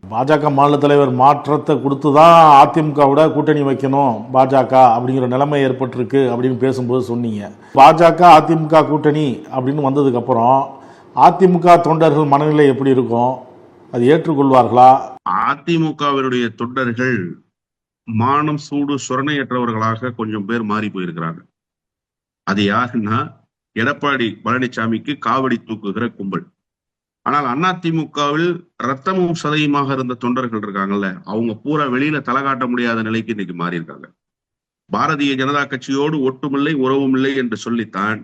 பாஜக மாநில தலைவர் மாற்றத்தை கொடுத்து தான் அதிமுகவோட கூட்டணி வைக்கணும் பாஜக அப்படிங்கிற நிலைமை ஏற்பட்டிருக்கு அப்படின்னு பேசும்போது சொன்னீங்க. பாஜக அதிமுக கூட்டணி அப்படின்னு வந்ததுக்கப்புறம் அதிமுக தொண்டர்கள் மனநிலை எப்படி இருக்கும்? அது ஏற்றுக்கொள்வார்களா? அதிமுகவினுடைய தொண்டர்கள் மானம் சூடு சுரணையற்றவர்களாக கொஞ்சம் பேர் மாறி போயிருக்கிறாங்க. அது யாருன்னா எடப்பாடி பழனிசாமிக்கு காவடி தூக்குகிற கும்பல். ஆனால் அதிமுகவில் ரத்தமும் சதையுமாக இருந்த தொண்டர்கள் இருக்காங்கல்ல, அவங்க பூரா வெளியில தலை காட்ட முடியாத நிலைக்கு இன்னைக்கு மாறி இருக்காங்க. பாரதிய ஜனதா கட்சியோடு ஒட்டுமில்லை உறவும் இல்லை என்று சொல்லித்தான்,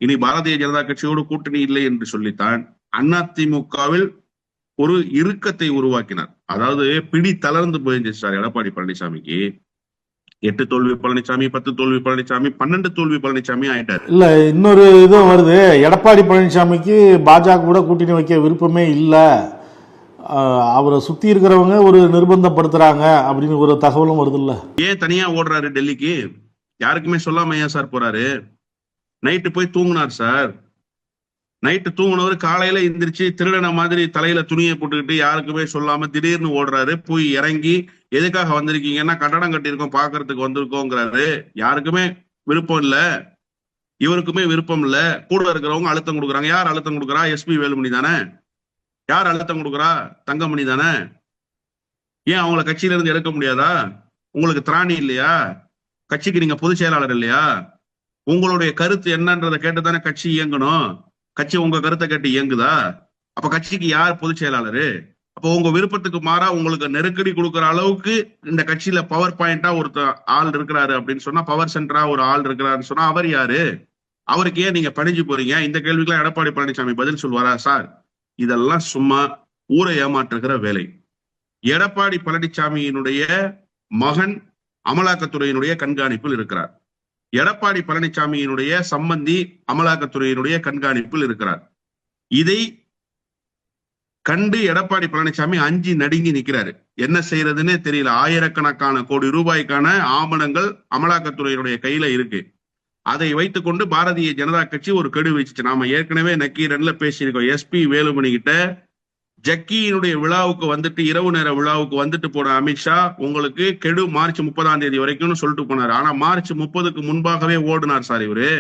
இனி பாரதிய ஜனதா கட்சியோடு கூட்டணி இல்லை என்று சொல்லித்தான் அதிமுகவில் ஒரு இறுக்கத்தை உருவாக்கினார். அதாவது பிடி தளர்ந்து போயிருந்துச்சு சார் எடப்பாடி பழனிசாமிக்கு. 8 தோல்வி பழனிசாமி, 10 தோல்வி பழனிசாமி, 12 தோல்வி பழனிசாமி ஆயிட்டாரு. இல்ல, இன்னொரு இதுவும் வருது. எடப்பாடி பழனிசாமிக்கு பாஜக கூட கூட்டணி வைக்க விருப்பமே இல்ல, அவரை சுத்தி இருக்கிறவங்க ஒரு நிர்பந்தப்படுத்துறாங்க அப்படின்னு ஒரு தகவலும் வருது. இல்ல, ஏன் தனியா ஓடுறாரு டெல்லிக்கு? யாருக்குமே சொல்லாம ஏன் சார் போறாரு? நைட்டு போய் தூங்குனார் சார். நைட்டு தூங்குனவர் காலையில எந்திரிச்சு திருடன மாதிரி தலையில துணியை போட்டுக்கிட்டு யாருக்குமே சொல்லாம திடீர்னு ஓடுறாரு. போய் இறங்கி எதுக்காக வந்திருக்கீங்கன்னா கட்டடம் கட்டியிருக்கோம் பாக்குறதுக்கு வந்திருக்கோங்கிறாரு. யாருக்குமே விருப்பம் இல்ல, இவருக்குமே விருப்பம் இல்ல. கூட இருக்கிறவங்க அழுத்தம் கொடுக்குறாங்க. யார் அழுத்தம் கொடுக்குறா? எஸ்பி வேலுமணி தானே. யார் அழுத்தம் கொடுக்குறா? தங்கமணி தானே. ஏன் அவங்கள கட்சியில இருந்து எடுக்க முடியாதா? உங்களுக்கு திராணி இல்லையா? கட்சிக்கு நீங்க பொதுச் செயலாளர் இல்லையா? உங்களுடைய கருத்து என்னன்றதை கேட்டுதானே கட்சி இயங்கணும். கட்சி உங்க கருத்தை கேட்டு இயங்குதா? அப்ப கட்சிக்கு யார் பொதுச் செயலாளரு? அப்போ உங்க விருப்பத்துக்கு மாறா உங்களுக்கு நெருக்கடி கொடுக்குற அளவுக்கு இந்த கட்சியில பவர் பாயிண்டா ஒருத்தர் ஆள் இருக்கிறாரு அப்படின்னு சொன்னா, பவர் சென்டரா ஒரு ஆள் இருக்கிறாருன்னு சொன்னா அவர் யாரு? அவருக்கு ஏன் நீங்க பணிஞ்சு போறீங்க? இந்த கேள்விக்கெல்லாம் எடப்பாடி பழனிசாமி பதில் சொல்வாரா சார்? இதெல்லாம் சும்மா ஊரை ஏமாற்றுகிற வேலை. எடப்பாடி பழனிசாமியினுடைய மகன் அமலாக்கத்துறையினுடைய கண்காணிப்பில் இருக்கிறார். எடப்பாடி பழனிசாமியினுடைய சம்பந்தி அமலாக்கத்துறையினுடைய கண்காணிப்பில் இருக்கிறார். இதை கண்டு எடப்பாடி பழனிசாமி அஞ்சி நடுங்கி நிற்கிறாரு. என்ன செய்யறதுன்னே தெரியல. ஆயிரக்கணக்கான கோடி ரூபாய்க்கான ஆவணங்கள் அமலாக்கத்துறையினுடைய கையில இருக்கு. அதை வைத்துக் கொண்டு பாரதிய ஜனதா கட்சி ஒரு கெடு வச்சுச்சு. நாம ஏற்கனவே நக்கீரன்ல பேசியிருக்கோம். எஸ்பி வேலுமணி கிட்ட ஜக்கியினுடைய விழாவுக்கு வந்துட்டு, இரவு நேர விழாவுக்கு வந்துட்டு போன அமித்ஷா உங்களுக்கு கெடு மார்ச் 30ஆம் தேதி வரைக்கும்னு சொல்லிட்டு போனாரு. ஆனா மார்ச் 30க்கு முன்பாகவே ஓடுனார் சார் இவரு.